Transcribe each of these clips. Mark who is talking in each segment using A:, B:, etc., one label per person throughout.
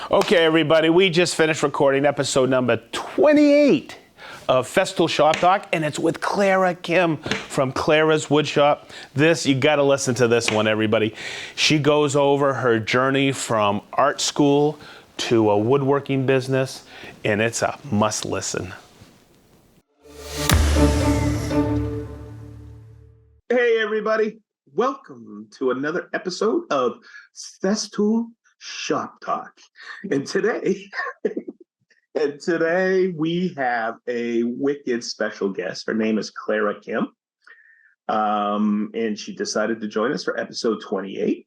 A: Okay, everybody, we just finished recording episode number 28 of Festool Shoptalk, and it's with Clara Kim from Clara's Woodshop. You got to listen to this one, everybody. She goes over her journey from art school to a woodworking business, and it's a must listen. Hey, everybody. Welcome to another episode of Festool Shop Talk. And today we have a wicked special guest. Her name is Clara Kim. And she decided to join us for episode 28.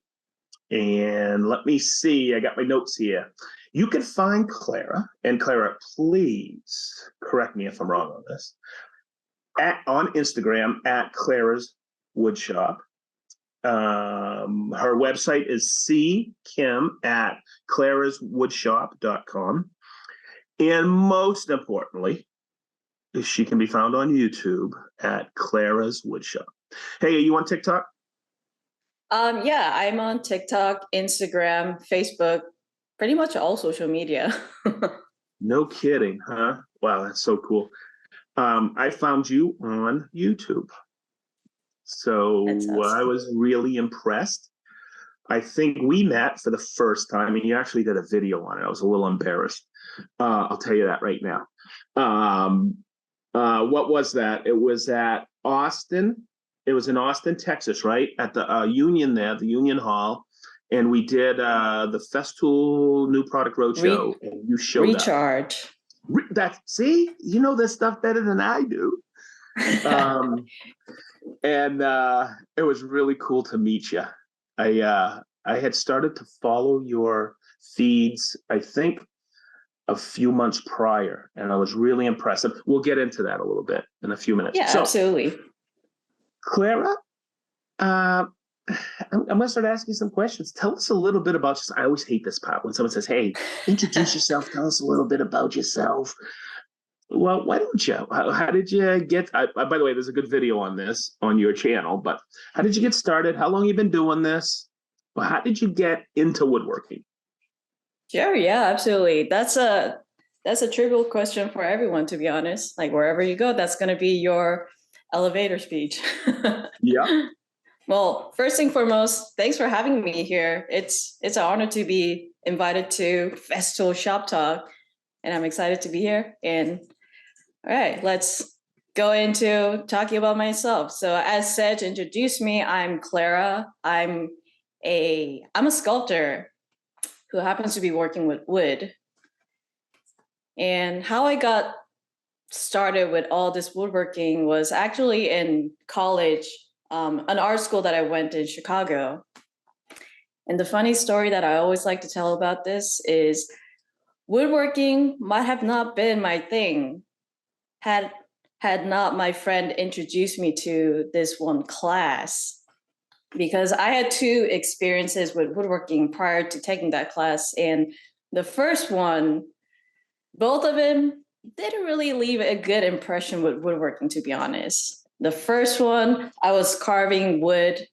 A: And let me see, I got my notes here. You can find Clara, and Clara, please correct me if I'm wrong on this, on Instagram at Clara's Woodshop. Her website is ckim at claraswoodshop.com. And most importantly, she can be found on YouTube at Clara's Woodshop. Hey, are you on TikTok?
B: Yeah, I'm on TikTok, Instagram, Facebook, pretty much all social media.
A: No kidding, huh? Wow, that's so cool. I found you on YouTube. So
B: awesome.
A: I was really impressed. I think we met for the first time, and you actually did a video on it. I was a little embarrassed. I'll tell you that right now. What was that? It was at Austin. It was in Austin, Texas, right? At the Union there, the Union Hall. And we did the Festool New Product Roadshow, and you showed
B: Recharge.
A: up. See, you know this stuff better than I do. And it was really cool to meet you. I had started to follow your feeds, I think, a few months prior, and I was really impressed. We'll get into that a little bit in a few minutes.
B: Yeah, so, absolutely.
A: Clara, I'm going to start asking some questions. Tell us a little bit about yourself. I always hate this part when someone says, hey, introduce yourself. Tell us a little bit about yourself. Well, why don't you? How did you get? By the way, there's a good video on this on your channel. But how did you get started? How long have you been doing this? Well, how did you get into woodworking?
B: Sure. Yeah, absolutely. That's a trivial question for everyone, to be honest. Like wherever you go, that's going to be your elevator speech.
A: Yeah.
B: Well, first thing foremost, thanks for having me here. It's an honor to be invited to Festool Shop Talk, and I'm excited to be here. And all right, let's go into talking about myself. So as Sedge introduced me, I'm Clara. I'm a sculptor who happens to be working with wood. And how I got started with all this woodworking was actually in college, an art school that I went in Chicago. And the funny story that I always like to tell about this is woodworking might have not been my thing had not my friend introduced me to this one class, because I had two experiences with woodworking prior to taking that class. And the first one, both of them didn't really leave a good impression with woodworking, to be honest. The first one, I was carving wood,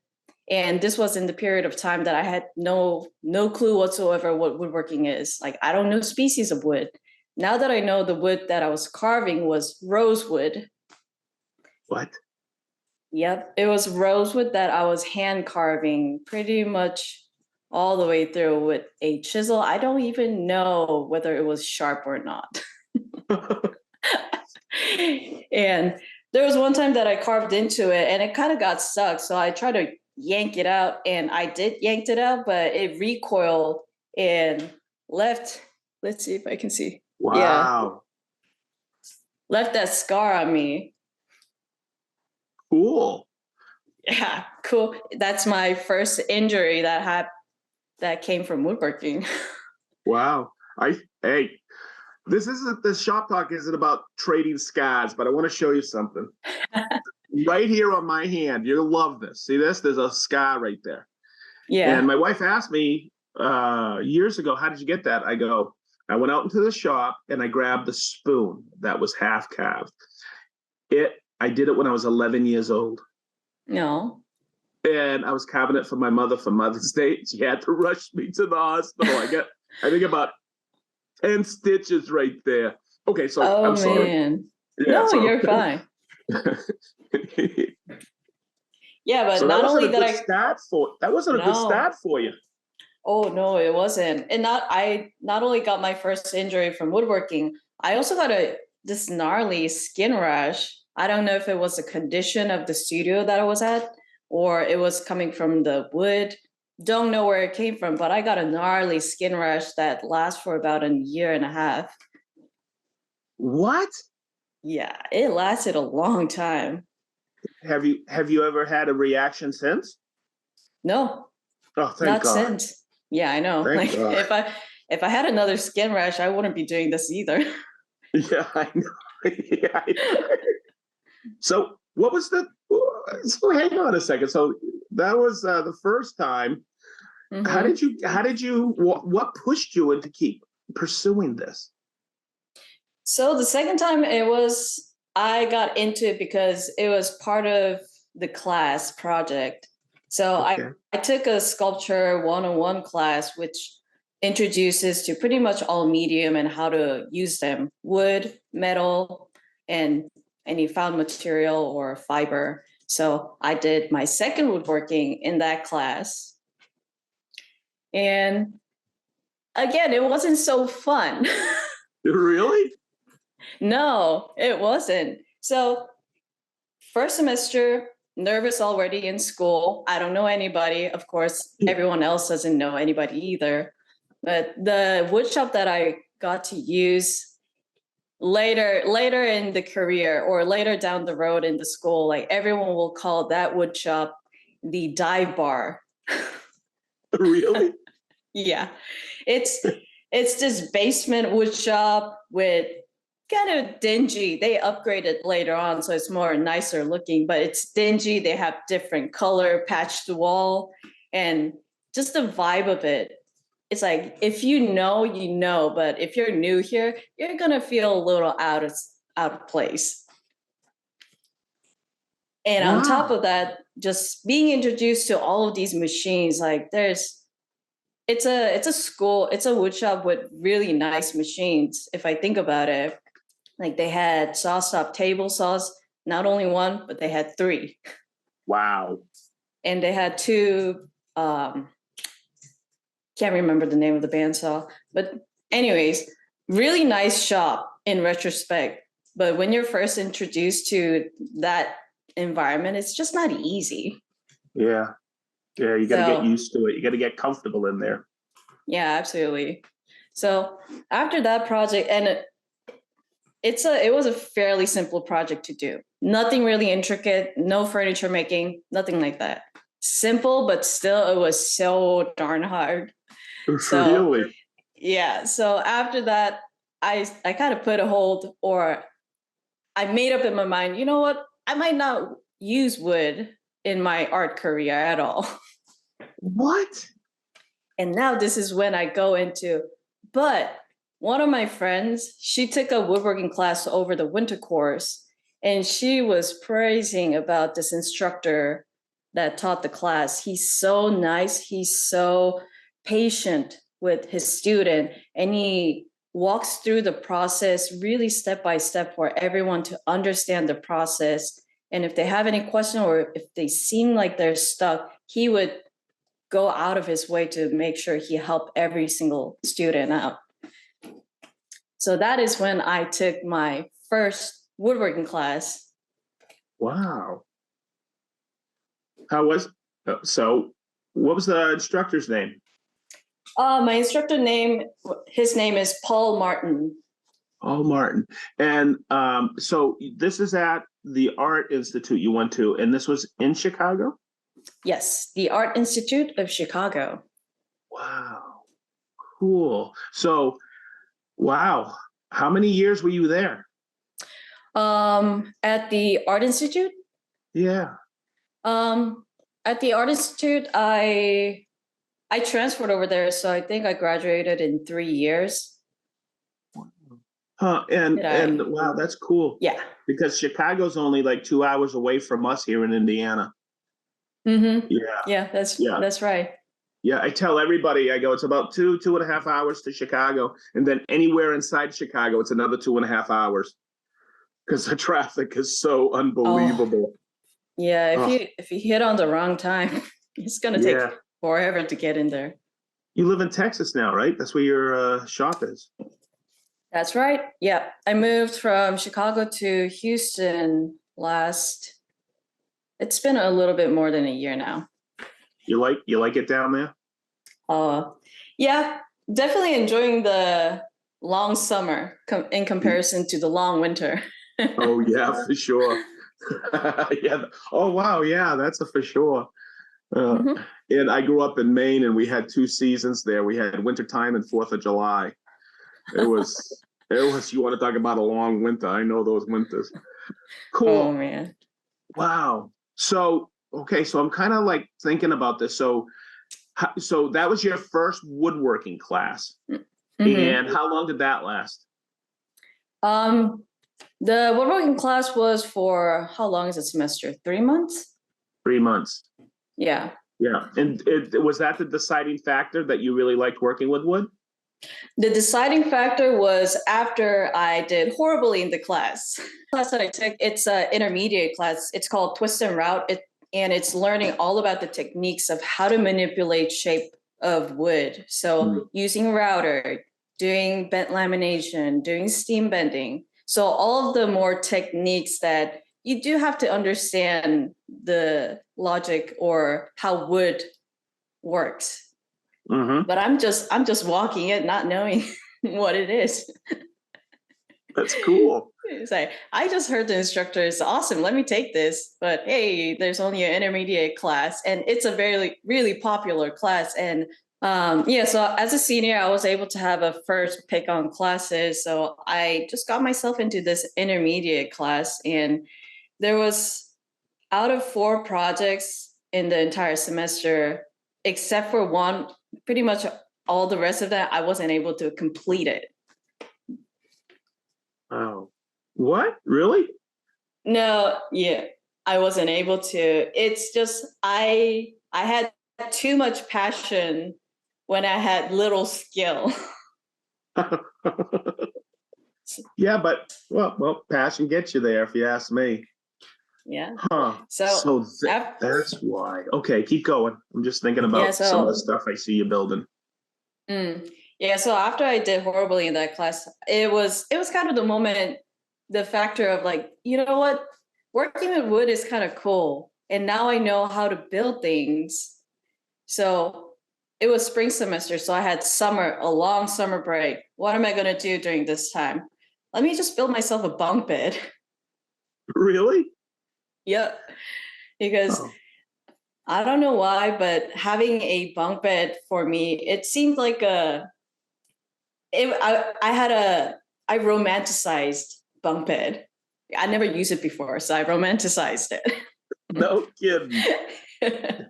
B: and this was in the period of time that I had no clue whatsoever what woodworking is. Like, I don't know species of wood. Now that I know, the wood that I was carving was rosewood.
A: What?
B: Yep, it was rosewood that I was hand carving pretty much all the way through with a chisel. I don't even know whether it was sharp or not. And there was one time that I carved into it and it kind of got stuck. So I tried to yank it out, and I did yank it out, but it recoiled and left. Let's see if I can see.
A: Wow.
B: Yeah. Left that scar on me.
A: Cool.
B: Yeah, cool. That's my first injury that came from woodworking.
A: Wow. This isn't, the shop talk isn't about trading scars, but I want to show you something. Right here on my hand, you'll love this. See this? There's a scar right there.
B: Yeah.
A: And my wife asked me years ago, how did you get that? I went out into the shop and I grabbed the spoon that was half carved. I did it when I was 11 years old.
B: No.
A: And I was carving it for my mother for Mother's Day. She had to rush me to the hospital. I think about 10 stitches right there. Okay, so
B: Oh
A: I'm sorry.
B: man.
A: Yeah,
B: No,
A: so
B: you're fine. Yeah, but
A: so that
B: not
A: wasn't
B: only
A: a
B: that
A: good start for
B: no.
A: you.
B: Oh no, it wasn't. And I not only got my first injury from woodworking, I also got this gnarly skin rash. I don't know if it was the condition of the studio that I was at or it was coming from the wood. Don't know where it came from, but I got a gnarly skin rash that lasts for about a year and a half.
A: What?
B: Yeah, it lasted a long time.
A: Have you ever had a reaction since?
B: No,
A: Oh, thank
B: not
A: God.
B: since. Yeah, I know.
A: Thank
B: Like
A: God.
B: if I had another skin rash, I wouldn't be doing this either.
A: Yeah, I know. Yeah, I know. So what was the so hang on a second. So that was the first time.
B: Hmm.
A: How did you what pushed you into keep pursuing this?
B: So the second time I got into it because it was part of the class project. So
A: Okay.
B: I took a sculpture 101 class, which introduces to pretty much all medium and how to use them, wood, metal, and any found material or fiber. So I did my second woodworking in that class. And again, it wasn't so fun.
A: Really?
B: No, it wasn't. So, first semester, nervous already in school. I don't know anybody. Of course, everyone else doesn't know anybody either. But the wood shop that I got to use later in the career or later down the road in the school, like everyone will call that wood shop the dive bar.
A: Really?
B: Yeah. It's it's this basement wood shop with kind of dingy. They upgraded later on, so it's more nicer looking, but it's dingy. They have different color, patched wall, and just the vibe of it. It's like if you know, you know, but if you're new here, you're gonna feel a little out of place. And on top
A: Wow.
B: of that, just being introduced to all of these machines, like it's a school, it's a wood shop with really nice machines. If I think about it, like they had saw stop table saws, not only one, but they had three,
A: Wow.
B: and they had two. Can't remember the name of the bandsaw, but anyways, really nice shop in retrospect. But when you're first introduced to that environment, it's just not easy.
A: Yeah. Yeah, you got to get
B: So
A: used to it. You got to get comfortable in there.
B: yeah, absolutely. So after that project, and it was a fairly simple project to do. Nothing really intricate, no furniture making, nothing like that. Simple, but still it was so darn hard. So
A: Really?
B: yeah, so after that, I kind of put a hold, or I made up in my mind, you know what? I might not use wood in my art career at all.
A: What?
B: And now this is when I go into, but one of my friends, she took a woodworking class over the winter course, and she was praising about this instructor that taught the class. He's so nice. He's so patient with his student, and he walks through the process really step by step for everyone to understand the process. And if they have any question or if they seem like they're stuck, he would go out of his way to make sure he helped every single student out. So that is when I took my first woodworking class.
A: Wow. How was so? What was the instructor's name?
B: My instructor name, his name is Paul Martin.
A: Oh, Martin. And so this is at the Art Institute you went to, and this was in Chicago?
B: Yes, the Art Institute of Chicago.
A: Wow. Cool. So, wow. How many years were you there?
B: At the Art Institute,
A: Yeah.
B: um, at the Art Institute, I transferred over there, so I think I graduated in 3 years.
A: Huh.
B: Did
A: And
B: I?
A: wow, that's cool.
B: Yeah.
A: Because Chicago's only like 2 hours away from us here in Indiana.
B: Mm-hmm.
A: Yeah.
B: Yeah, that's
A: Yeah.
B: that's right.
A: Yeah, I tell everybody, I go, it's about 2.5 hours to Chicago. And then anywhere inside Chicago, it's another 2.5 hours because the traffic is so
B: Oh,
A: unbelievable.
B: yeah.
A: Oh,
B: If you hit on the wrong time, it's gonna take
A: yeah.
B: forever to get in there.
A: You live in Texas now, right? That's where your shop is.
B: That's right. Yeah. I moved from Chicago to Houston it's been a little bit more than a year now.
A: You like it down there?
B: Uh, yeah, definitely enjoying the long summer in comparison to the long winter.
A: Oh yeah, for sure. Yeah. Oh wow, yeah, that's a for sure. Uh,
B: Mhm.
A: and I grew up in Maine, and we had two seasons there. We had wintertime and Fourth of July. It was it was. You want to talk about a long winter? I know those winters.
B: Oh
A: Cool.
B: man.
A: Wow. So okay, so I'm kind of like thinking about this. So that was your first woodworking class,
B: Hmm.
A: and how long did that last?
B: Um, the woodworking class was for how long is a semester? 3 months?
A: 3 months.
B: Yeah.
A: Yeah, and was that the deciding factor that you really liked working with wood?
B: The deciding factor was after I did horribly in the class. Class that I took, it's an intermediate class. It's called Twist and Route, and it's learning all about the techniques of how to manipulate shape of wood. So
A: Mm.
B: using router, doing bent lamination, doing steam bending. So all of the more techniques that you do have to understand the logic or how wood works.
A: Mm-hmm.
B: But I'm just walking it, not knowing what it is.
A: That's cool.
B: It's like I just heard the instructor is awesome. Let me take this, but hey, there's only an intermediate class, and it's a very really popular class. And yeah, so as a senior, I was able to have a first pick on classes. So I just got myself into this intermediate class, and there was out of 4 projects in the entire semester, except for one, pretty much all the rest of that, I wasn't able to complete it.
A: Oh, what? Really?
B: No, yeah, I wasn't able to. It's just I had too much passion when I had little skill.
A: Yeah, but passion gets you there, if you ask me.
B: Yeah.
A: Huh.
B: So
A: So
B: after,
A: that's why. Okay, keep going. I'm just thinking
B: yeah,
A: about some of the
B: so
A: stuff I see you building.
B: yeah, so after I did horribly in that class, it was kind of the moment, the factor of like, you know what, working with wood is kind of cool, and now I know how to build things. So it was spring semester, so I had a long summer break. What am I gonna do during this time? Let me just build myself a bunk bed.
A: Really?
B: Yep, because
A: Oh,
B: I don't know why, but having a bunk bed for me, it seemed like I had I romanticized bunk bed. I never used it before, so I romanticized
A: no kidding.
B: it.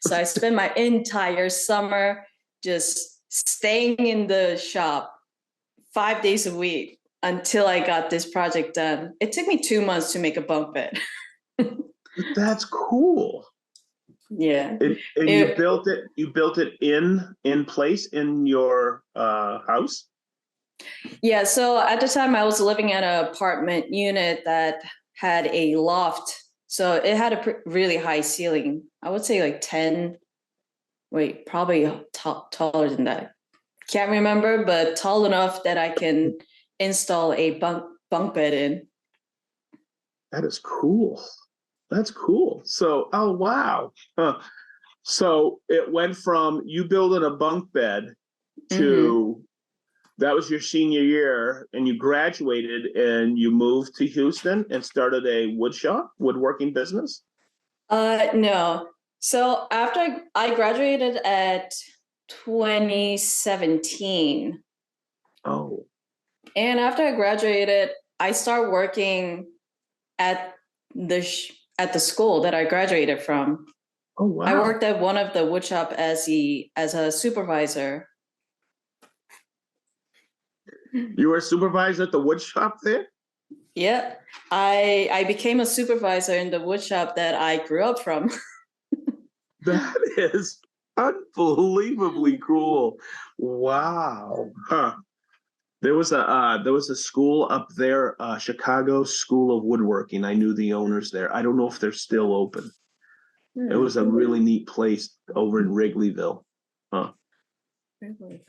B: So I spent my entire summer just staying in the shop 5 days a week until I got this project done. It took me 2 months to make a bunk bed.
A: That's cool.
B: Yeah.
A: And
B: It,
A: you built it in place in your house?
B: yeah. So at the time, I was living in an apartment unit that had a loft. So it had a really high ceiling. I would say like 10, wait, probably taller than that. Can't remember, but tall enough that I can install a bunk bed in.
A: That is cool. That's cool. So, oh wow. Huh. So it went from you building a bunk bed
B: Mm-hmm.
A: to that was your senior year, and you graduated and you moved to Houston and started a wood shop, woodworking business.
B: No. So after I graduated at 2017,
A: Oh,
B: and after I graduated, I started working at at the school that I graduated from.
A: oh
B: I
A: wow.
B: worked at one of the wood shop as a supervisor.
A: You were a supervisor at the wood shop there?
B: Yeah, I became a supervisor in the wood shop that I grew up from.
A: That is unbelievably cool. Wow. Huh. There was a school up there, Chicago School of Woodworking. I knew the owners there. I don't know if they're still open. It
B: Hmm.
A: was a really neat place over in Wrigleyville. Huh.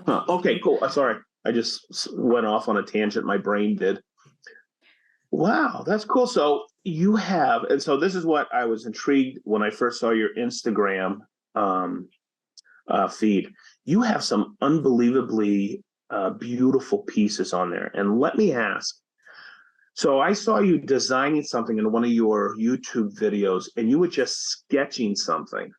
A: Huh. Okay, cool. Sorry. I just went off on a tangent. My brain did. Wow, that's cool. So you have, and so this is what I was intrigued when I first saw your Instagram um, feed. You have some unbelievably beautiful pieces on there. And let me ask, so I saw you designing something in one of your YouTube videos, and you were just sketching something.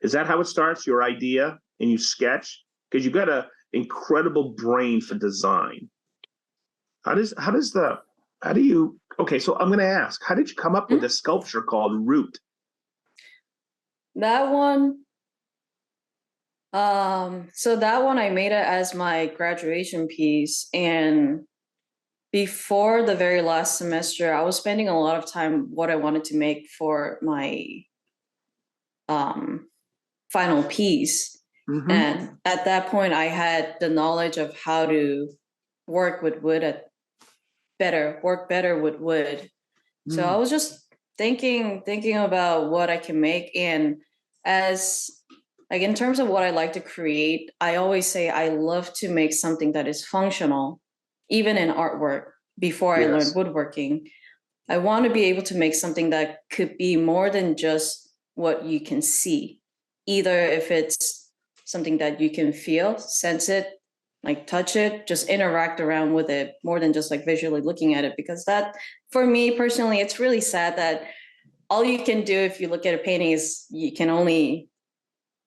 A: Is that how it starts? Your idea, and you sketch? Because you got a incredible brain for design. How do you okay, so I'm gonna ask, how did you come up with
B: Mhm.
A: this sculpture called Root?
B: That one, so that one I made it as my graduation piece. And before the very last semester, I was spending a lot of time what I wanted to make for my um, final piece.
A: Mm-hmm.
B: And at that point, I had the knowledge of how to work with wood work better with wood. So I
A: Mm.
B: was just thinking about what I can make. And as like in terms of what I like to create, I always say I love to make something that is functional, even in artwork. Before I learned
A: Yes.
B: woodworking, I want to be able to make something that could be more than just what you can see. Either if it's something that you can feel, sense it, like touch it, just interact around with it more than just like visually looking at it. Because that, for me personally, it's really sad that all you can do if you look at a painting is you can only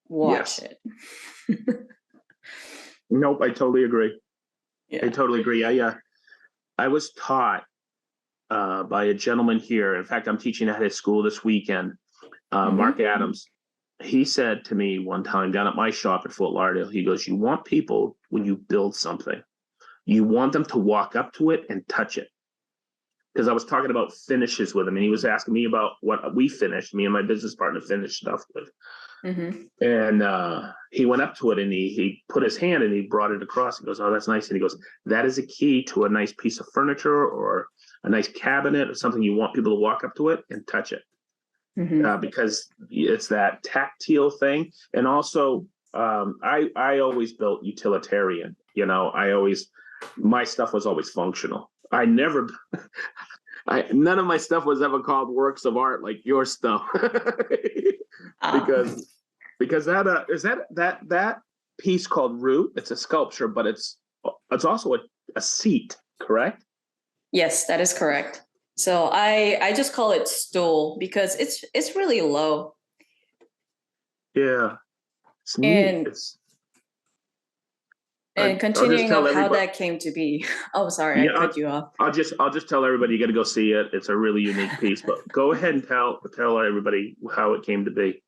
B: watch
A: Yes.
B: it.
A: Nope, I totally agree. I
B: Yeah.
A: totally agree. I was taught by a gentleman here. In fact, I'm teaching at his school this weekend, Mark
B: Mm-hmm.
A: Adams. He said to me one time down at my shop at Fort Lauderdale, he goes, "You want people, when you build something, you want them to walk up to it and touch it." Because I was talking about finishes with him, and he was asking me about what we finished, me and my business partner finished stuff with.
B: Mm-hmm.
A: And he went up to it and he put his hand and he brought it across. He goes, "Oh, that's nice." And he goes, "That is a key to a nice piece of furniture or a nice cabinet or something. You want people to walk up to it and touch it
B: Mm-hmm.
A: because it's that tactile thing." And also, I always built utilitarian. You know, my stuff was always functional. I never, none of my stuff was ever called works of art like your stuff,
B: Ah.
A: because that is that piece called Root. It's a sculpture, but it's also a seat, correct?
B: Yes, that is correct. So I just call it stool because it's really low.
A: Yeah, it's neat.
B: And
A: It's
B: and
A: I'll just
B: continuing
A: tell
B: of how
A: everybody.
B: that came to be. Oh, sorry, I
A: Yeah,
B: cut you off.
A: I'll just tell everybody you got to go see it. It's a really unique piece. But go ahead and tell everybody how it came to be.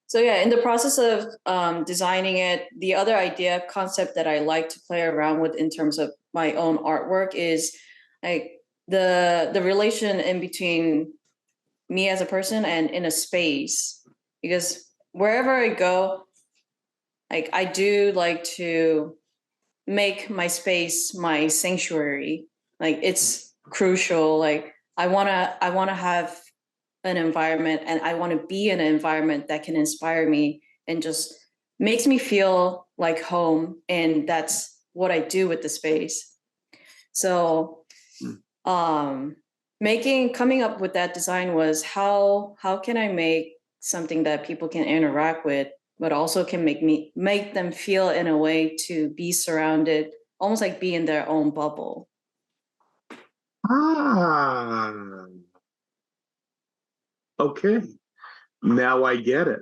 B: So yeah, in the process of designing it, the other idea concept that I like to play around with in terms of my own artwork is like the relation in between me as a person and in a space. Because wherever I go, like I do like to make my space my sanctuary. Like it's crucial. Like I wanna have an environment, and I want to be in an environment that can inspire me and just makes me feel like home. And that's what I do with the space. So
A: Mm.
B: um coming up with that design was how can I make something that people can interact with, but also can make them feel in a way to be surrounded, almost like be in their own bubble.
A: Ah, okay. Now I get it.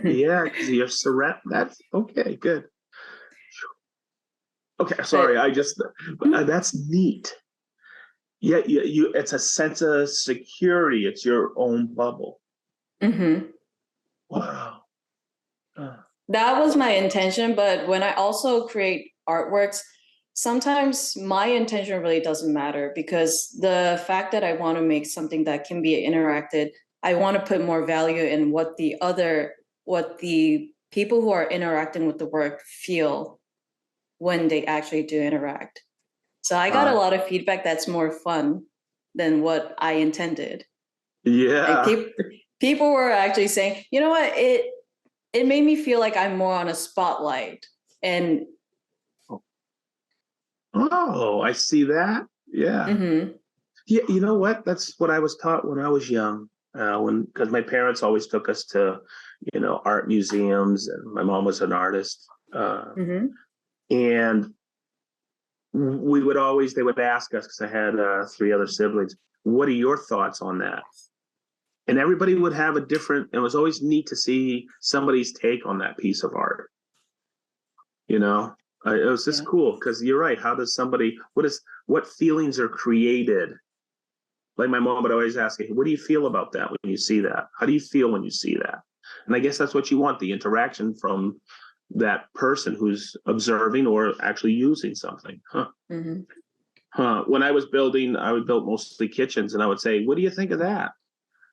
A: Yeah, because you're surround. That's okay. Good. Okay, sorry.
B: But
A: I just that's neat. Yeah, it's a sense of security. It's your own bubble.
B: mhm.
A: Wow. Uh,
B: That was my intention, but when I also create artworks, sometimes my intention really doesn't matter, because the fact that I want to make something that can be interacted, I want to put more value in what the people who are interacting with the work feel when they actually do interact. So I got a lot of feedback that's more fun than what I intended.
A: Yeah.
B: Like people were actually saying, you know what, it made me feel like I'm more on a spotlight. And
A: oh, I see that. Yeah.
B: mm-hmm.
A: Yeah, you know what? That's what I was taught when I was young. Because my parents always took us to, art museums, and my mom was an artist.
B: Mm-hmm.
A: And they would ask us, because I had 3 other siblings, what are your thoughts on that? And everybody would have a different, it was always neat to see somebody's take on that piece of art. It was just cool, because you're right. How does somebody, what feelings are created? Like my mom would always ask me, what do you feel about that when you see that? How do you feel when you see that? And I guess that's what you want, the interaction from that person who's observing or actually using something.
B: Mm-hmm.
A: When I was building, I would build mostly kitchens, and I would say, what do you think of that?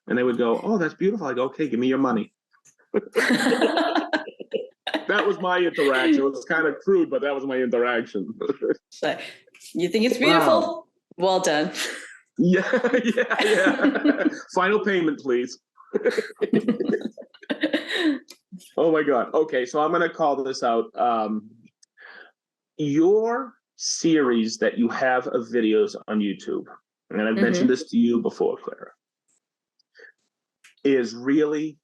A: And they would go, oh, that's beautiful. I go, okay, give me your money. That was my interaction. It was kind of crude, but that was my interaction.
B: So, you think it's beautiful? Wow. Well done.
A: Yeah. Final payment, please. Oh my God. Okay, so I'm going to call this out. Your series that you have of videos on YouTube, and I've mentioned this to you before, Clara, is really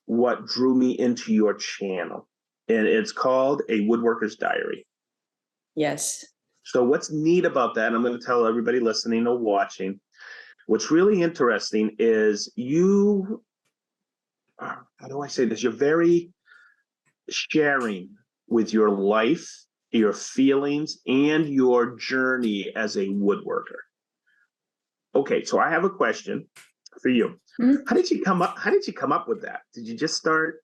A: what drew me into your channel. And it's called A Woodworker's Diary.
B: Yes.
A: So what's neat about that, and I'm going to tell everybody listening or watching, what's really interesting is you, how do I say this? You're very sharing with your life, your feelings, and your journey as a woodworker. Okay, so I have a question for you. Mm-hmm. How did you come up with that? Did you just start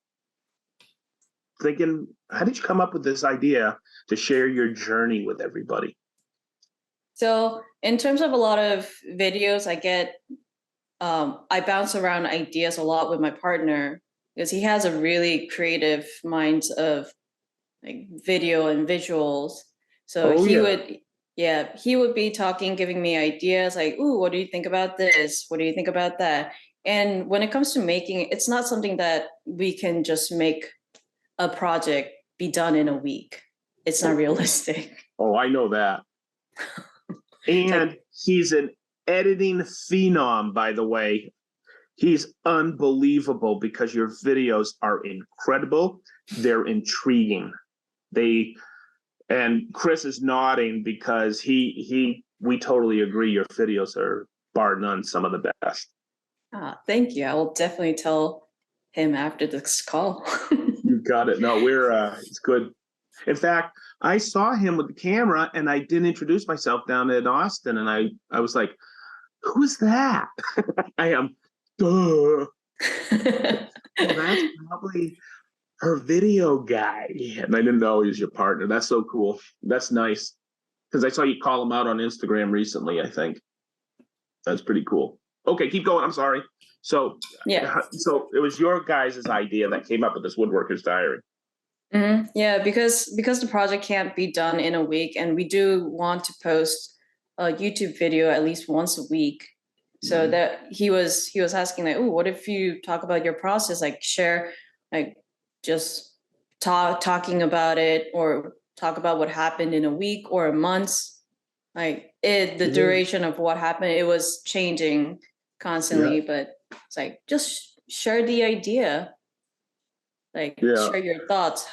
A: thinking, how did you come up with this idea to share your journey with everybody?
B: So in terms of a lot of videos, I bounce around ideas a lot with my partner, because he has a really creative mind of like video and visuals. So he would be talking, giving me ideas like, ooh, what do you think about this? What do you think about that? And when it comes to making, it's not something that we can just make a project be done in a week. It's not realistic.
A: Oh, I know that. And he's an editing phenom, by the way. He's unbelievable, because your videos are incredible. They're intriguing. And Chris is nodding, because we totally agree. Your videos are bar none some of the best.
B: Thank you. I will definitely tell him after this call.
A: You got it. No, it's good. In fact, I saw him with the camera, and I didn't introduce myself down in Austin, and I was like, who is that? I am, duh. Well, that's probably her video guy. And I didn't know he was your partner. That's so cool. That's nice. Because I saw you call him out on Instagram recently, I think. That's pretty cool. Okay, keep going. I'm sorry. So it was your guys' idea that came up with this Woodworker's Diary.
B: Mm-hmm. Yeah, because the project can't be done in a week, and we do want to post a YouTube video at least once a week. So that he was asking like, oh, what if you talk about your process, like share, like just talking about it, or talk about what happened in a week or a month, like the duration of what happened. It was changing constantly, but it's like, just share the idea, like share your thoughts,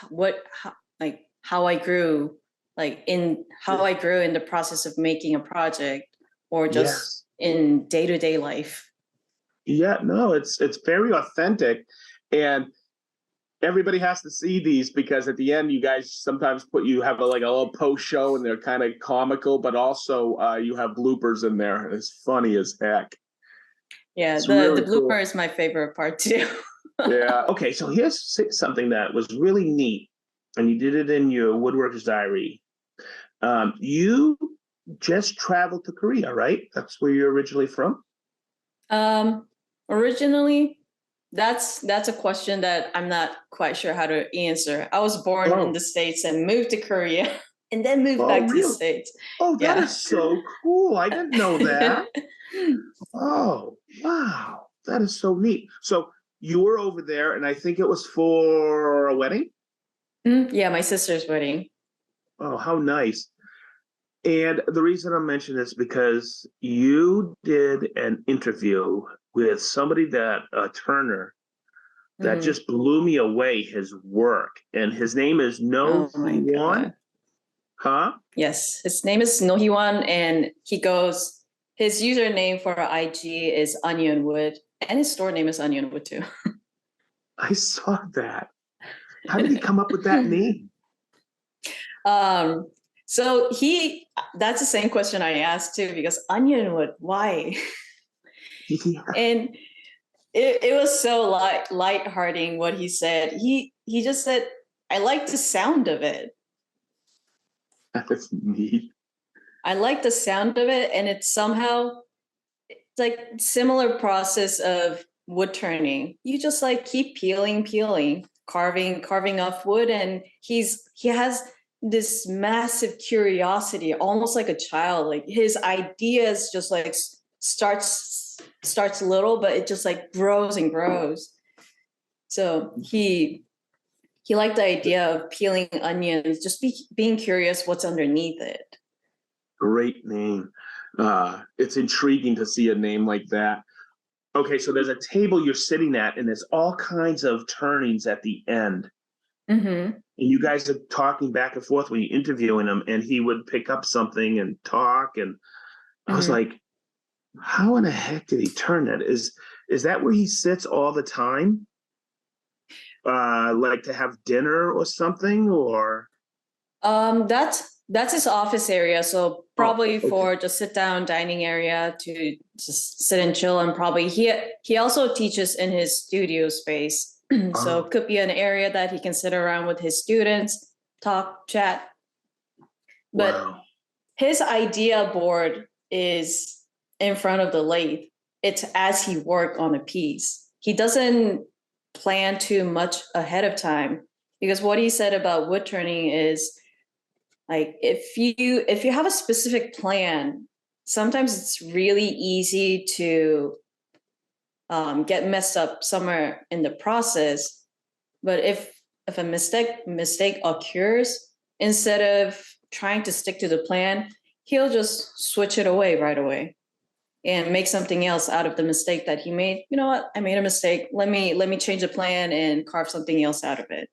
B: how I grew, how I grew in the process of making a project, or just in day-to-day life.
A: Yeah, no, it's very authentic, and everybody has to see these, because at the end, you guys sometimes you have a little post show, and they're kind of comical, but also you have bloopers in there. It's funny as heck.
B: Yeah, the blooper is my favorite part too.
A: Yeah. Okay, so here's something that was really neat, and you did it in your Woodworker's Diary. You just traveled to Korea, right? That's where you're originally from?
B: Originally, That's a question that I'm not quite sure how to answer. I was born in
A: Oh,
B: the States and moved to Korea and then moved
A: oh,
B: back to the
A: really?
B: States.
A: Oh, that
B: Yeah.
A: is so cool. I didn't know that. Oh, wow. That is so neat. So you were over there, and I think it was for a wedding.
B: Yeah, my sister's wedding.
A: Oh, how nice. And the reason I'm mentioning this because you did an interview with somebody that, Turner, that
B: Hmm.
A: just blew me away, his work. And his name is No
B: Oh my
A: One,
B: God.
A: huh?
B: Yes, his name is Nohiwan, and his username for IG is Onionwood, and his store name is Onionwood too.
A: I saw that. How did he come up with that name?
B: um, so that's the same question I asked too, because Onionwood, why?
A: Yeah,
B: And it was so lighthearting what he said. He just said, I like the sound of it.
A: that's neat.
B: I like the sound of it, and it's like similar process of wood turning. You just like keep peeling, carving off wood, and he has this massive curiosity, almost like a child. Like his ideas just like starts little, but it just like grows and grows. So he liked the idea of peeling onions, just being curious what's underneath it.
A: Great name. It's intriguing to see a name like that. Okay, so there's a table you're sitting at, and there's all kinds of turnings at the end.
B: Mm-hmm.
A: And you guys are talking back and forth when you're interviewing him, and he would pick up something and talk. And I was
B: Mm-hmm.
A: like, how in the heck did he turn that? Is that where he sits all the time? Like to have dinner or something? Or
B: That's his office area. So
A: oh,
B: probably
A: okay.
B: for just sit down dining area to just sit and chill. And probably he also teaches in his studio space. So
A: Oh,
B: it could be an area that he can sit around with his students, talk, chat. But
A: wow.
B: his idea board is in front of the lathe. It's as he work on a piece. He doesn't plan too much ahead of time, because what he said about wood turning is, like, if you have a specific plan, sometimes it's really easy to get messed up somewhere in the process. But if a mistake occurs, instead of trying to stick to the plan, he'll just switch it away right away and make something else out of the mistake that he made. You know what? I made a mistake. Let me change the plan and carve something else out of it.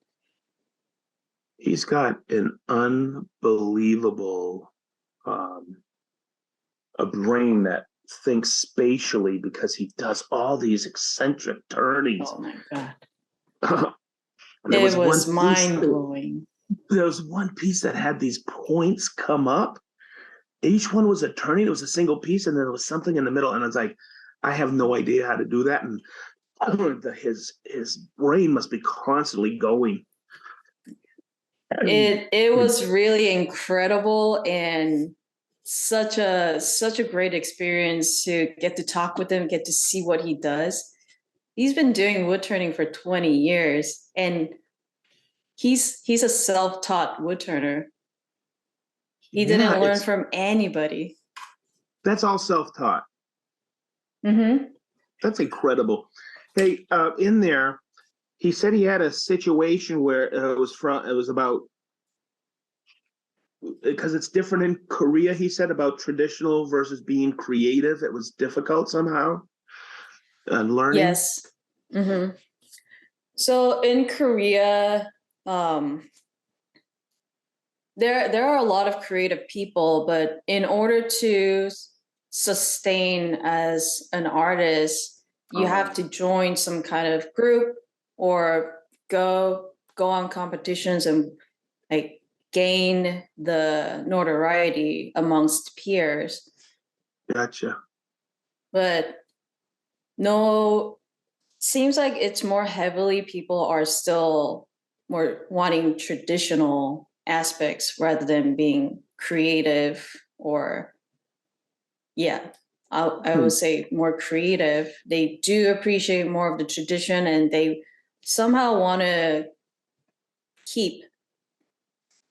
A: He's got an unbelievable um, a brain that thinks spatially because he does all these eccentric turnings.
B: Oh my God.
A: there
B: It
A: was
B: was
A: one piece.
B: mind blowing.
A: There was one piece that had these points come up. Each one was a turning. It was a single piece, and then there was something in the middle. And I was like, I have no idea how to do that. And his brain must be constantly going.
B: It was really incredible, and such a great experience to get to talk with him, get to see what he does. He's been doing wood turning for 20 years, and he's a self-taught wood turner. He
A: Yeah,
B: didn't learn from anybody.
A: that's all self-taught.
B: Mm-hmm.
A: That's incredible. Hey, in there, he said he had a situation where it was about because it's different in Korea. He said about traditional versus being creative. It was difficult somehow learning.
B: Yes. Mm-hmm. So in Korea, um, there are a lot of creative people, but in order to sustain as an artist, you have to join some kind of group or go on competitions and like gain the notoriety amongst peers.
A: Gotcha.
B: But no, seems like it's more heavily people are still more wanting traditional aspects rather than being creative or yeah. I would say more creative. They do appreciate more of the tradition, and they somehow want to keep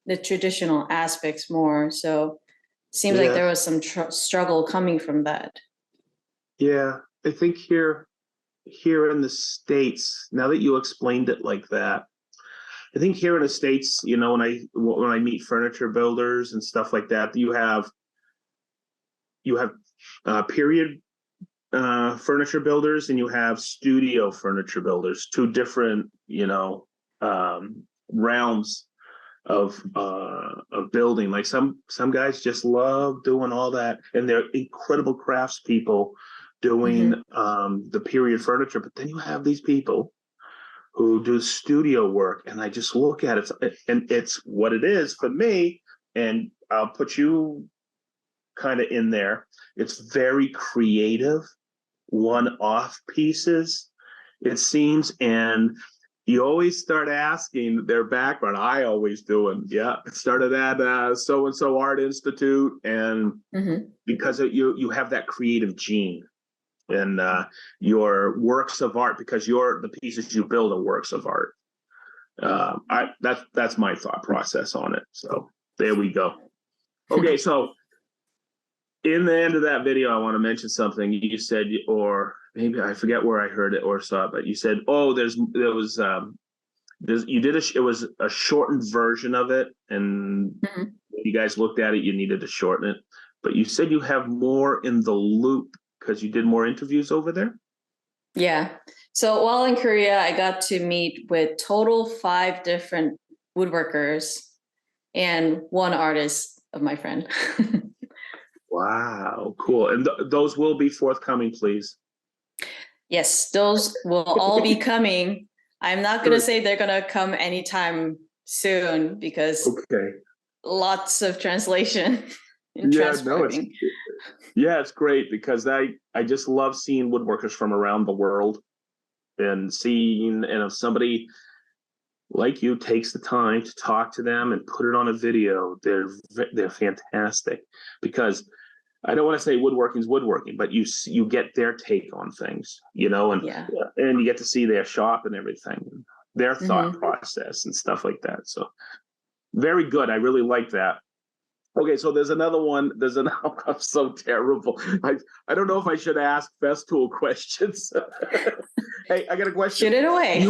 B: the traditional aspects more. So seems like
A: Yeah.
B: there was some struggle coming from that.
A: Yeah. I think here in the States, now that you explained it like that, I think here in the States, when I meet furniture builders and stuff like that, you have period furniture builders, and you have studio furniture builders, two different, realms of building. Like some guys just love doing all that, and they're incredible craftspeople doing the period furniture. But then you have these people who do studio work, and I just look at it, and it's what it is for me. And I'll put you kind of in there. It's very creative, one-off pieces, it seems, and you always start asking their background. I always do, and started at so and so Art Institute, and because you have that creative gene, and your works of art, because the pieces you build are works of art. That's my thought process on it. So there we go. Okay, so in the end of that video, I want to mention something you said, or maybe I forget where I heard it or saw it, but you said, "Oh, it was a shortened version of it, and you guys looked at it, you needed to shorten it, but you said you have more in the loop because you did more interviews over there."
B: Yeah. So while in Korea, I got to meet with total 5 different woodworkers and 1 artist of my friend.
A: Wow, cool. And those will be forthcoming, please.
B: Yes, those will all be coming. I'm not going to say they're going to come anytime soon, because lots of translation and transcribing.
A: It's great, because I just love seeing woodworkers from around the world, and if somebody like you takes the time to talk to them and put it on a video, they're fantastic, because I don't want to say woodworking's woodworking, but you get their take on things, and you get to see their shop and everything, their thought process and stuff like that. So very good. I really like that. Okay, so there's another one. I'm so terrible. I don't know if I should ask Festool questions. Hey, I got a question.
B: Shoot it away.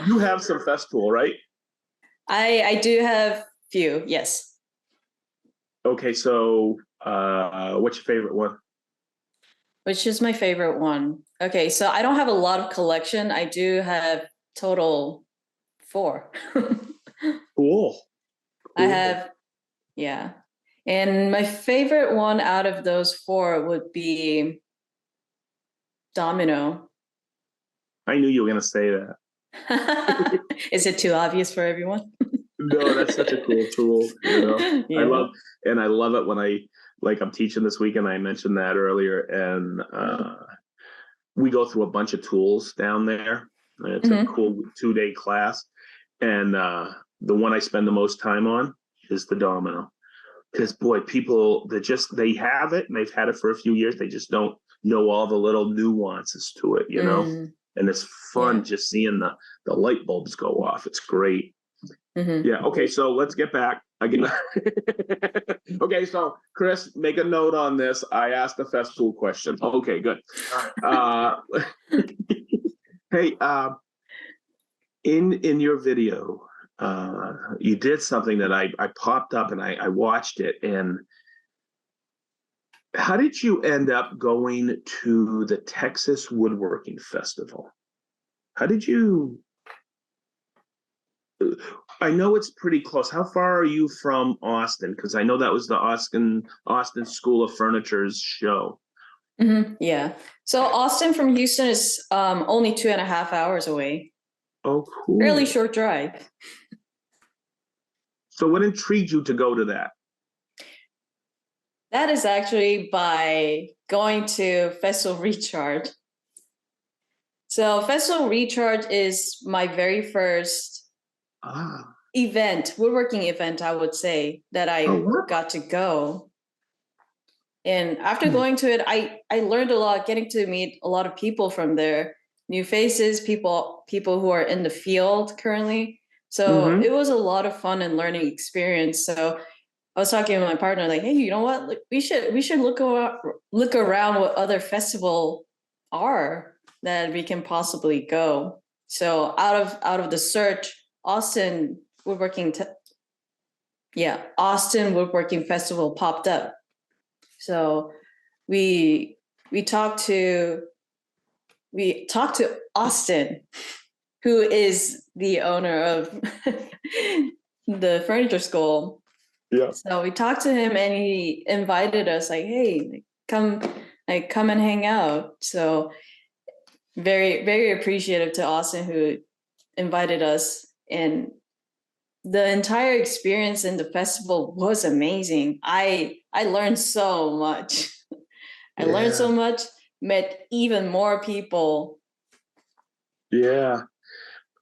A: You have some Festool, right?
B: I do have few, yes.
A: Okay, so what's your favorite one?
B: Which is my favorite one? Okay, so I don't have a lot of collection. I do have total 4.
A: Cool.
B: I have, and my favorite one out of those 4 would be Domino.
A: I knew you were going to say that.
B: Is it too obvious for everyone?
A: No, that's such a cool tool. I love it when I'm teaching this weekend. I mentioned that earlier, and we go through a bunch of tools down there. It's a cool 2-day class, and the one I spend the most time on is the Domino, because boy, people they have it and they've had it for a few years. They just don't know all the little nuances to it, and it's fun just seeing the light bulbs go off. It's great. Yeah. Okay. So let's get back again. Okay. So Chris, make a note on this. I asked a Festool question. Okay. Good. Hey, in your video, you did something that I popped up and I watched it. And how did you end up going to the Texas Woodworking Festival? How did you? I know it's pretty close. How far are you from Austin? Because I know that was the Austin School of Furniture's show.
B: Yeah. So Austin from Houston is only 2.5 hours away.
A: Oh, cool.
B: Fairly short drive.
A: So what intrigued you to go to that?
B: That is actually by going to Festool Recharge. So Festool Recharge is my very first woodworking event, I would say, that I got to go. And after going to it, I learned a lot, getting to meet a lot of people from there, new faces, people who are in the field currently. So
A: Mm-hmm.
B: it was a lot of fun and learning experience. So I was talking with my partner, like, hey, you know what? Like, we should look around what other festival are that we can possibly go. So out of the search, Austin woodworking, Austin Woodworking Festival popped up. So we we talked to Austin, who is the owner of the furniture school.
A: Yeah.
B: So we talked to him, and he invited us, like, hey, come and hang out. So very, very appreciative to Austin, who invited us. And the entire experience in the festival was amazing. I learned so much. I learned
A: Yeah.
B: so much, met even more people.
A: Yeah.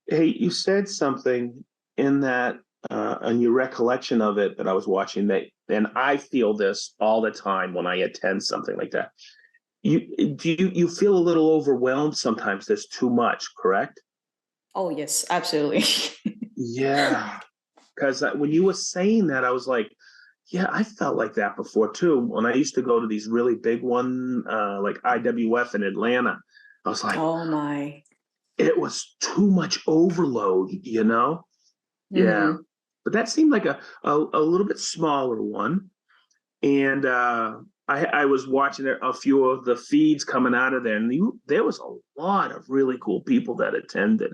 A: Hey, you said something in that, in your recollection of it that I was watching that, and I feel this all the time when I attend something like that. You feel a little overwhelmed sometimes? There's too much, correct?
B: Oh yes, absolutely.
A: Yeah, because when you were saying that, I was like, yeah, I felt like that before too. When I used to go to these really big one, like IWF in Atlanta, I was like,
B: Oh my.
A: it was too much overload, you know? Yeah.
B: Mm-hmm.
A: But that seemed like a little bit smaller one. And I was watching a few of the feeds coming out of there, and there was a lot of really cool people that attended.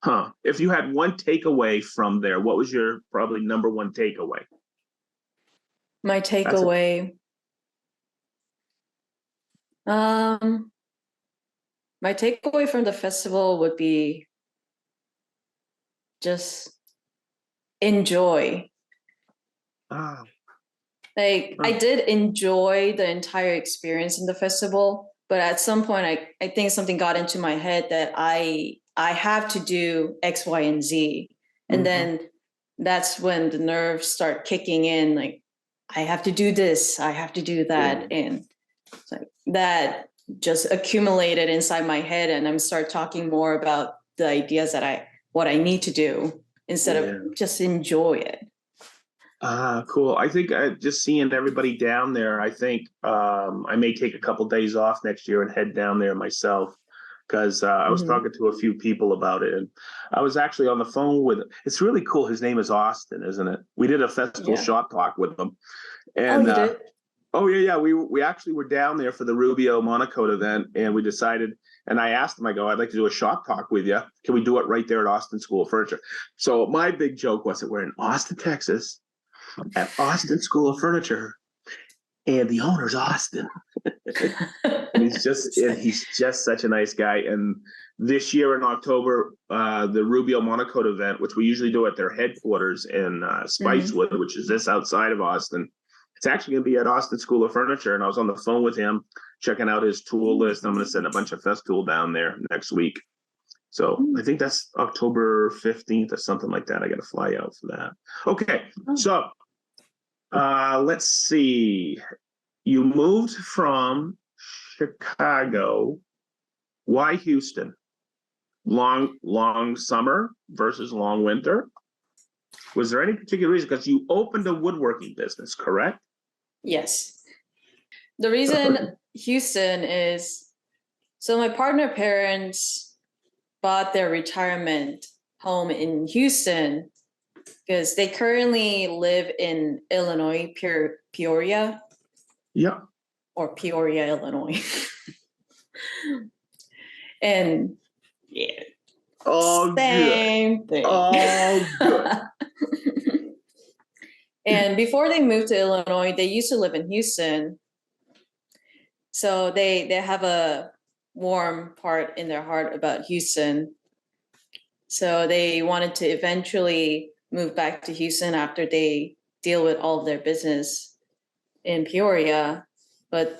A: Huh. If you had one takeaway from there, what was your probably number one takeaway?
B: My
A: That's a
B: takeaway. Um, my takeaway from the festival would be just enjoy.
A: ah,
B: Like, I
A: ah,
B: did enjoy the entire experience in the festival, but at some point I think something got into my head that I have to do X, Y, and Z. And
A: mhm.
B: then that's when the nerves start kicking in, like, I have to do this, I have to do that.
A: Yeah.
B: And it's like that just accumulated inside my head, and I'm start talking more about the ideas that what I need to do instead of
A: Yeah.
B: just enjoy it.
A: Ah, cool. I think just seeing everybody down there, I think I may take a couple days off next year and head down there myself because I was
B: Mm-hmm.
A: talking to a few people about it. And I was actually on the phone with, it's really cool. His name is Austin, isn't it? We did a Festool
B: Yeah.
A: shop talk with him.
B: Oh,
A: And
B: you did?
A: oh, yeah, yeah. We actually were down there for the Rubio Monaco event and we decided, and I asked him, I go, I'd like to do a shop talk with you. Can we do it right there at Austin School of Furniture? So my big joke was that we're in Austin, Texas at Austin School of Furniture, and the owner's Austin, and he's just such a nice guy. And this year in October, the Rubio Monaco event, which we usually do at their headquarters in
B: Mhm.
A: Spicewood, which is just outside of Austin, it's actually going to be at Austin School of Furniture. And I was on the phone with him, checking out his tool list. I'm going to send a bunch of Festool down there next week. So I think that's October 15th or something like that. I got to fly out for that. Okay,
B: Oh.
A: so let's see. You moved from Chicago. Why Houston? Long summer versus long winter. Was there any particular reason? Because you opened a woodworking business, correct?
B: Yes. The reason Houston is, so my partner parents bought their retirement home in Houston because they currently live in Illinois, Peoria,
A: Yeah.
B: or Peoria, Illinois. And yeah,
A: All good.
B: same thing.
A: All good.
B: And before they moved to Illinois, they used to live in Houston. So they have a warm part in their heart about Houston. So they wanted to eventually move back to Houston after they deal with all of their business in Peoria. But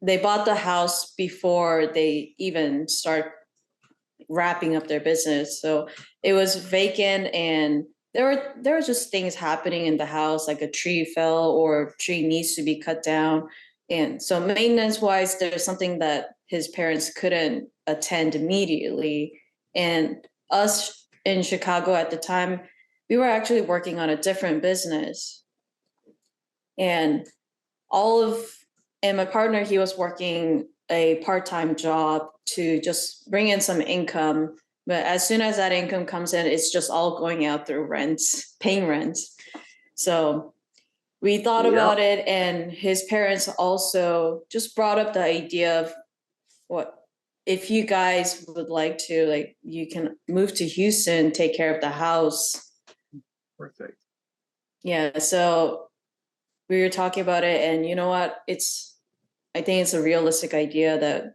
B: they bought the house before they even start wrapping up their business. So it was vacant, and there were just things happening in the house, like a tree fell or a tree needs to be cut down. And so maintenance wise, there's something that his parents couldn't attend immediately. And us in Chicago at the time, we were actually working on a different business. And all of, and my partner, he was working a part-time job to just bring in some income. But as soon as that income comes in, it's just all going out through rents, paying rents. So we thought
A: Yep.
B: about it, and his parents also just brought up the idea of what if you guys would like to, like, you can move to Houston, take care of the house.
A: Perfect.
B: Yeah, so we were talking about it, and you know what? I think it's a realistic idea that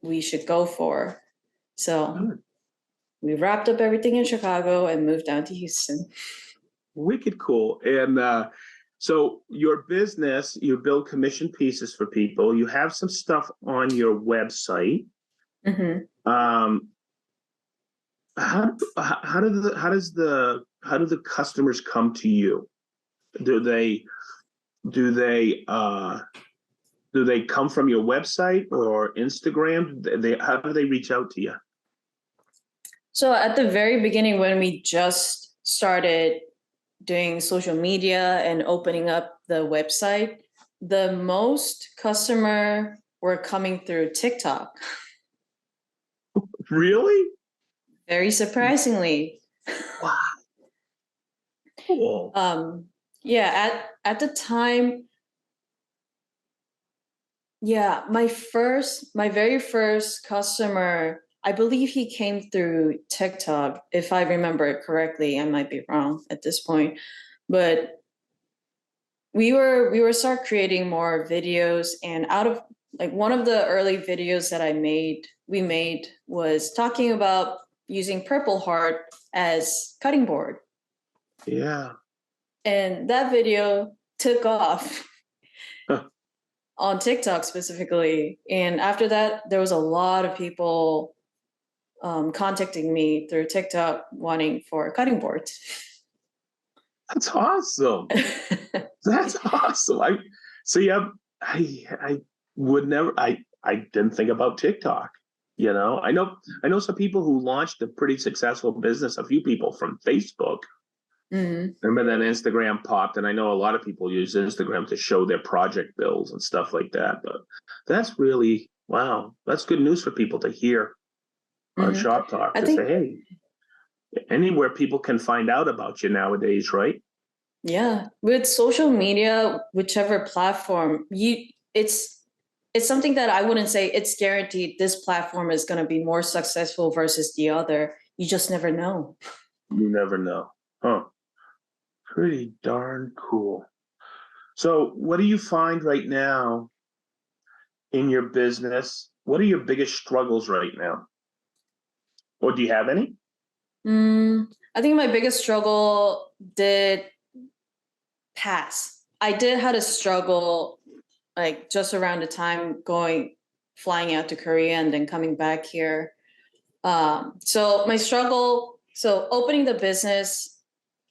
B: we should go for. So
A: Good.
B: we wrapped up everything in Chicago and moved down to Houston.
A: Wicked cool. And so your business, you build commission pieces for people. You have some stuff on your website.
B: Mm-hmm.
A: How do the customers come to you? Do they do they uh do they come from your website or Instagram? How do they reach out to you?
B: So at the very beginning, when we just started doing social media and opening up the website, the most customer were coming through TikTok.
A: Really?
B: Very surprisingly.
A: Wow. Cool.
B: Yeah, at the time, yeah, my very first customer, I believe he came through TikTok, if I remember it correctly. I might be wrong at this point, but we were start creating more videos, and out of, like, one of the early videos that we made was talking about using Purple Heart as cutting board.
A: Yeah.
B: And that video took off on TikTok specifically. And after that, there was a lot of people contacting me through TikTok wanting for cutting boards.
A: That's awesome. That's awesome. I would never I didn't think about TikTok. You know, I know some people who launched a pretty successful business, a few people from Facebook.
B: Mm-hmm.
A: Remember then Instagram popped, and I know a lot of people use Instagram to show their project bills and stuff like that. But that's really wow. That's good news for people to hear on
B: Mm-hmm.
A: Shop Talk
B: I
A: to say,
B: think,
A: hey, anywhere people can find out about you nowadays, right?
B: yeah, with social media, whichever platform it's something that I wouldn't say it's guaranteed this platform is going to be more successful versus the other. You just never know.
A: You never know. Huh. Pretty darn cool. So, what do you find right now in your business? What are your biggest struggles right now? Or do you have any?
B: I think my biggest struggle did pass. I did had a struggle, like, just around the time flying out to Korea and then coming back here. So my struggle, so opening the business,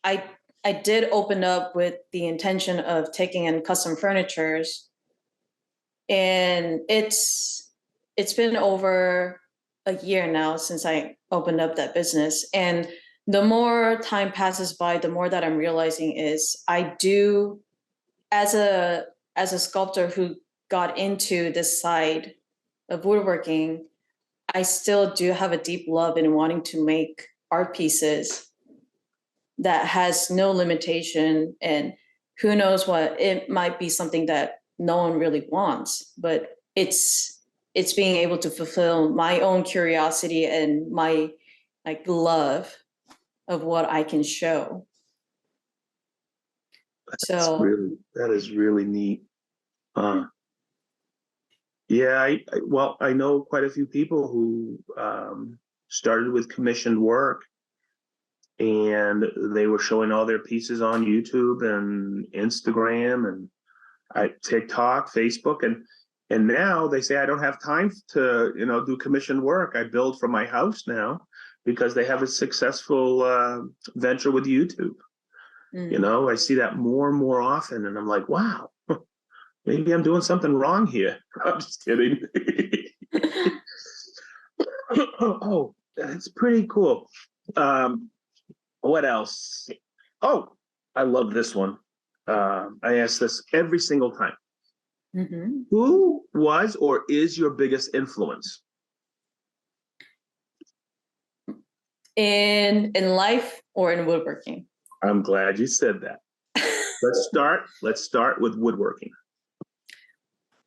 B: I I did open up with the intention of taking in custom furnitures, and it's been over a year now since I opened up that business. And the more time passes by, the more that I'm realizing is I do, as a sculptor who got into this side of woodworking, I still do have a deep love in wanting to make art pieces that has no limitation. And who knows what, it might be something that no one really wants, but it's being able to fulfill my own curiosity and my, like, love of what I can show. So
A: That is really neat. Yeah, well, I know quite a few people who started with commissioned work, and they were showing all their pieces on YouTube and Instagram and TikTok, Facebook, and now they say I don't have time to do commissioned work. I build from my house now because they have a successful venture with YouTube. You know, I see that more and more often, and I'm like, wow, maybe I'm doing something wrong here. I'm just kidding. Oh, that's pretty cool. What else? Oh, I love this one. I ask this every single time.
B: Mm-hmm.
A: Who was or is your biggest influence?
B: In life or in woodworking?
A: I'm glad you said that. Let's start with woodworking.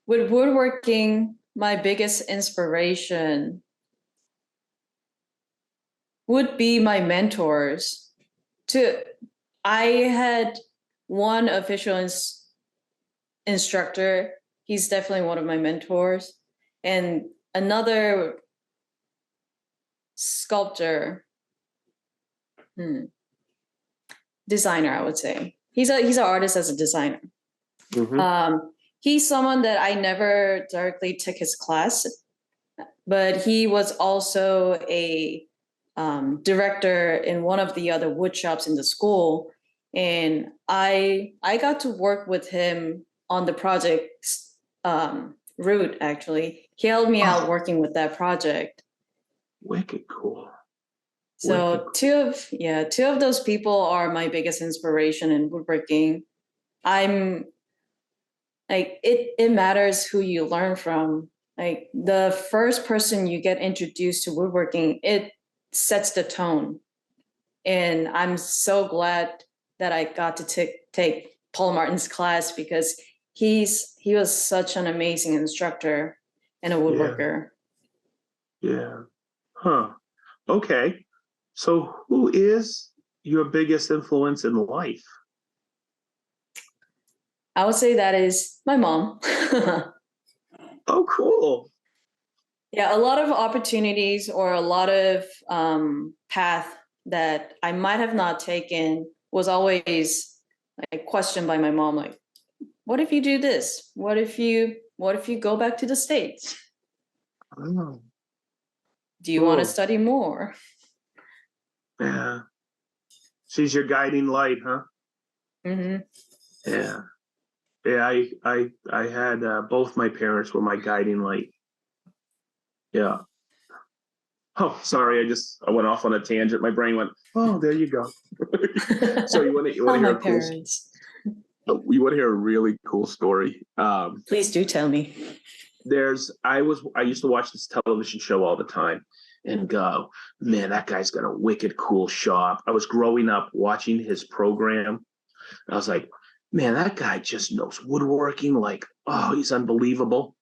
B: With woodworking, my biggest inspiration would be my mentors. I had one official instructor. He's definitely one of my mentors, and another sculptor, designer. I would say he's an artist as a designer.
A: Mm-hmm.
B: He's someone that I never directly took his class, but he was also a director in one of the other wood shops in the school, and I got to work with him on the project's route. Actually, he helped me out working with that project.
A: Wicked cool.
B: So two of those people are my biggest inspiration in woodworking. I'm like it matters who you learn from. Like the first person you get introduced to woodworking, it sets the tone. And I'm so glad that I got to take Paul Martin's class, because he was such an amazing instructor and a woodworker.
A: Yeah. Huh. Okay. So who is your biggest influence in life?
B: I would say that is my mom.
A: Oh, cool.
B: Yeah, a lot of opportunities or a lot of path that I might have not taken was always like questioned by my mom. Like, what if you do this? What if you go back to the States?
A: Oh,
B: Do you want to
A: cool.
B: study more?
A: Yeah. She's your guiding light, huh?
B: Mm-hmm.
A: Yeah. Yeah, I had both my parents were my guiding light. Yeah. Oh, sorry, I went off on a tangent. My brain went, oh, there you go. So you want
B: All
A: to hear
B: my
A: a cool
B: parents.
A: you want to hear a really cool story?
B: Please do tell me.
A: I used to watch this television show all the time and go, man, that guy's got a wicked cool shop. I was growing up watching his program. I was like, man, that guy just knows woodworking. Like, oh, he's unbelievable.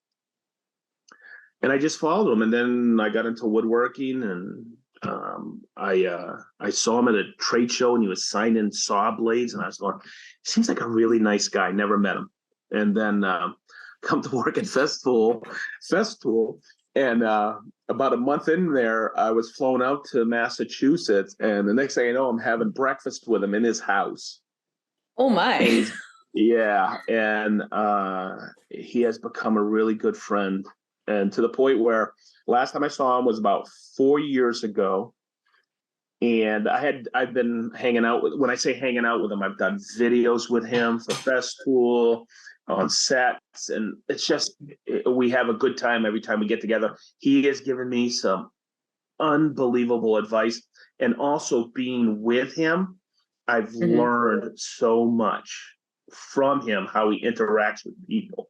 A: And I just followed him. And then I got into woodworking, and I saw him at a trade show, and he was signing saw blades, and I was going, seems like a really nice guy. Never met him. And then come to work at Festool, and about a month in there, I was flown out to Massachusetts, and the next thing I know, I'm having breakfast with him in his house.
B: Oh my.
A: Yeah, and he has become a really good friend, and to the point where last time I saw him was about 4 years ago, and I've been hanging out with. When I say hanging out with him, I've done videos with him for Festool on sets, and it's just we have a good time every time we get together. He has given me some unbelievable advice, and also being with him, I've learned so much from him, how he interacts with people.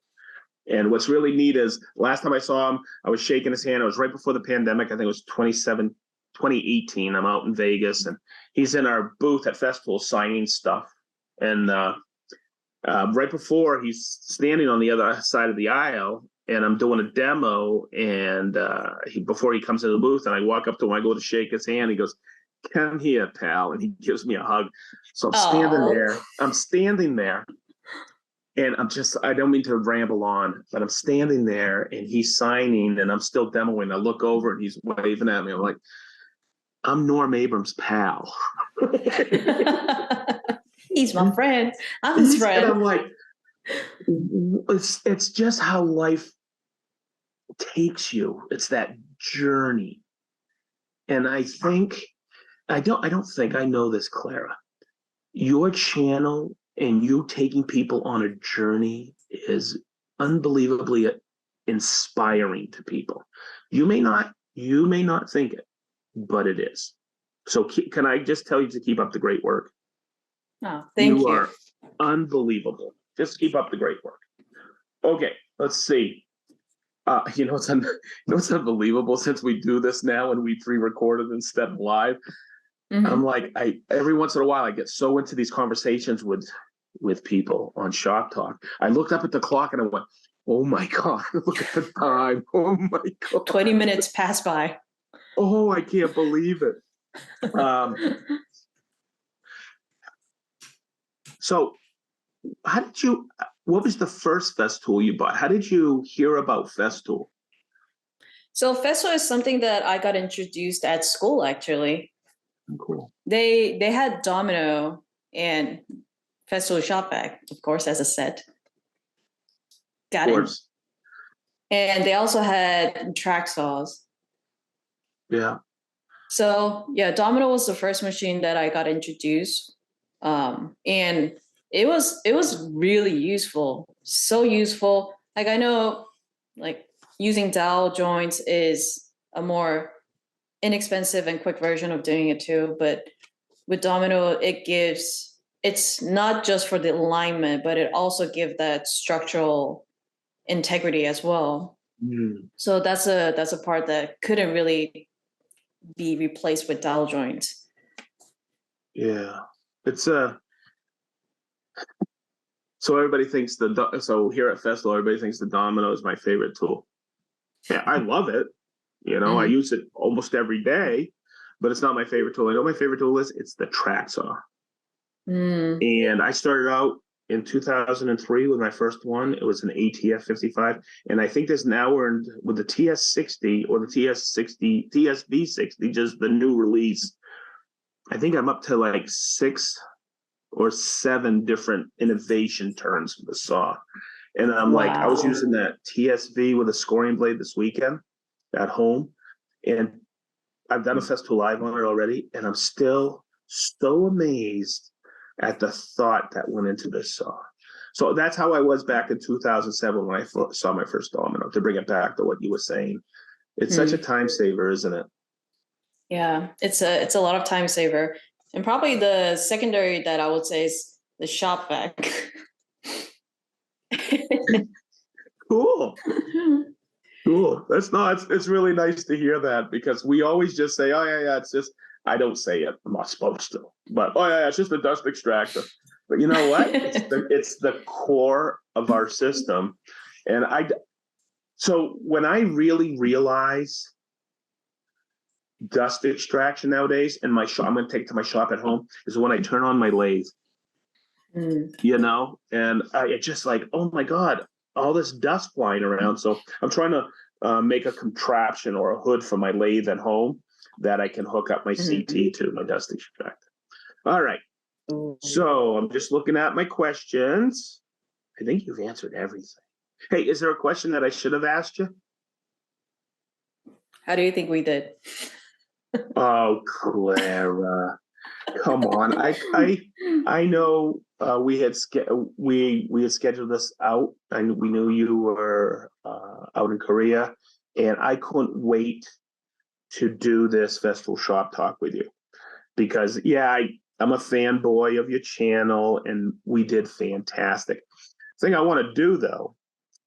A: And what's really neat is last time I saw him, I was shaking his hand. It was right before the pandemic. I think it was 2018. I'm out in Vegas, and he's in our booth at Festool signing stuff. And right before, he's standing on the other side of the aisle, and I'm doing a demo. And before he comes into the booth, and I walk up to him, I go to shake his hand. He goes, "Come here, pal," and he gives me a hug. So I'm standing there, and I don't mean to ramble on, but I'm standing there, and he's signing, and I'm still demoing. I look over, and he's waving at me. I'm like, I'm Norm Abrams' pal.
B: He's my friend. I'm his friend.
A: And I'm like, it's just how life takes you. It's that journey. And I don't think I know this, Clara. your channel and you taking people on a journey is unbelievably inspiring to people. You may not think it, but it is. So can I just tell you to keep up the great work?
B: Oh, thank
A: You
B: you.
A: are unbelievable. Just keep up the great work. Okay, let's see. It's unbelievable since we do this now and we pre-recorded instead of live. I'm
B: Mhm.
A: like, I every once in a while I get so into these conversations with people on Shoptalk. I looked up at the clock and I went, "Oh my God, look at the time! Oh my
B: 20
A: God!
B: minutes pass by.
A: Oh, I can't believe it." Um, so, how did you? What was the first Festool you bought? How did you hear about Festool?
B: So Festool is something that I got introduced at school actually.
A: Cool.
B: They had domino and Festool shop bag, of course, as a set.
A: Of
B: Got it.
A: course.
B: And they also had track saws.
A: Yeah.
B: So yeah, domino was the first machine that I got introduced. And it was really useful. So useful. Like I know like using dowel joints is a more inexpensive and quick version of doing it too, but with domino it's not just for the alignment, but it also gives that structural integrity as well.
A: Mm,
B: So that's a part that couldn't really be replaced with dowel joints.
A: yeah. It's a So everybody thinks so here at Festool, everybody thinks the domino is my favorite tool. Yeah, I love it. I
B: Mm-hmm.
A: use it almost every day, but it's not my favorite tool. I know my favorite tool is it's the track saw.
B: Mm.
A: And I started out in 2003 with my first one. It was an ATF 55. And I think with the TS60 or the TS60, TSV60, just the new release. I think I'm up to like 6 or 7 different innovation turns for the saw. And I'm like, I was
B: Wow.
A: using that TSV with a scoring blade this weekend at home. And I've done a Festool Live on it already. And I'm still so amazed at the thought that went into this saw. So that's how I was back in 2007 when I saw my first domino, to bring it back to what you were saying. It's such a
B: Mm.
A: time saver, isn't it?
B: Yeah, it's a lot of time saver. And probably the secondary that I would say is the shop vac.
A: Cool. Cool. That's not. It's really nice to hear that because we always just say, "Oh yeah, it's just." I don't say it. I'm not supposed to, but oh yeah, it's just a dust extractor. But you know what? It's the core of our system, and So when I really realize dust extraction nowadays in my shop, I'm going to take it to my shop at home, is when I turn on my lathe.
B: Mm.
A: And it's just like, oh my God, all this dust flying around. So I'm trying to make a contraption or a hood for my lathe at home that I can hook up my CT to, my dust extractor. All right.
B: Mm.
A: So I'm just looking at my questions. I think you've answered everything. Hey, is there a question that I should have asked you?
B: How do you think we did?
A: Oh, Clara, come on. I know we had scheduled this out, and we knew you were out in Korea, and I couldn't wait to do this Festival Shop Talk with you because I'm a fanboy of your channel, and we did fantastic. The thing I want to do though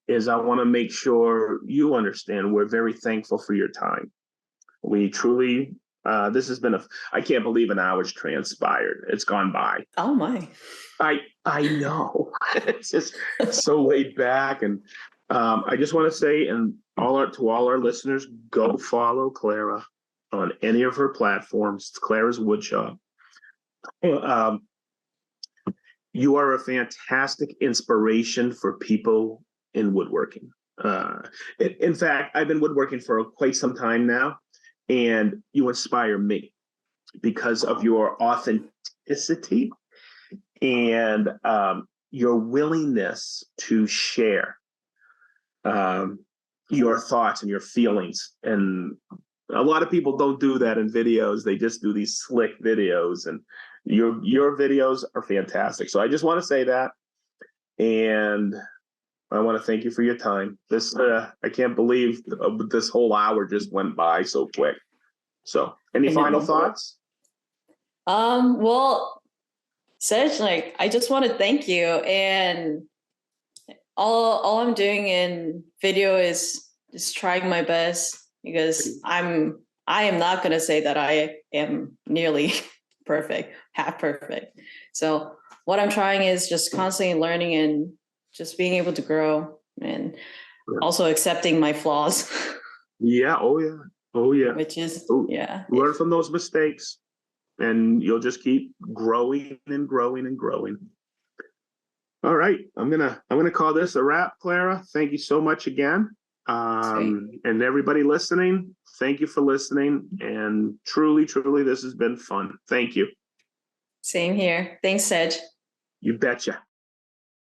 A: is I want to make sure you understand we're very thankful for your time. We truly, this has been I can't believe an hour's transpired. It's gone by.
B: Oh my.
A: I know. It's just so laid back. And I just want to say, and to all our listeners, go follow Clara on any of her platforms. It's Clara's Woodshop. Um, you are a fantastic inspiration for people in woodworking. In fact, I've been woodworking for quite some time now, and you inspire me because of your authenticity and your willingness to share your thoughts and your feelings. And a lot of people don't do that in videos. They just do these slick videos. And Your videos are fantastic. So I just want to say that, and I want to thank you for your time. This I can't believe this whole hour just went by so quick. So, any final thoughts?
B: Well, Sedge, like, I just want to thank you, and all I'm doing in video is just trying my best, because I am not going to say that I am nearly perfect, half perfect. So what I'm trying is just constantly learning and just being able to grow, and also accepting my flaws.
A: Yeah. Oh yeah. Oh yeah.
B: Which is, yeah.
A: Learn from those mistakes, and you'll just keep growing and growing and growing. All right, I'm gonna call this a wrap, Clara. Thank you so much again, and everybody listening. Thank you for listening, and truly, truly, this has been fun. Thank you.
B: Same here. Thanks, Sedge.
A: You betcha.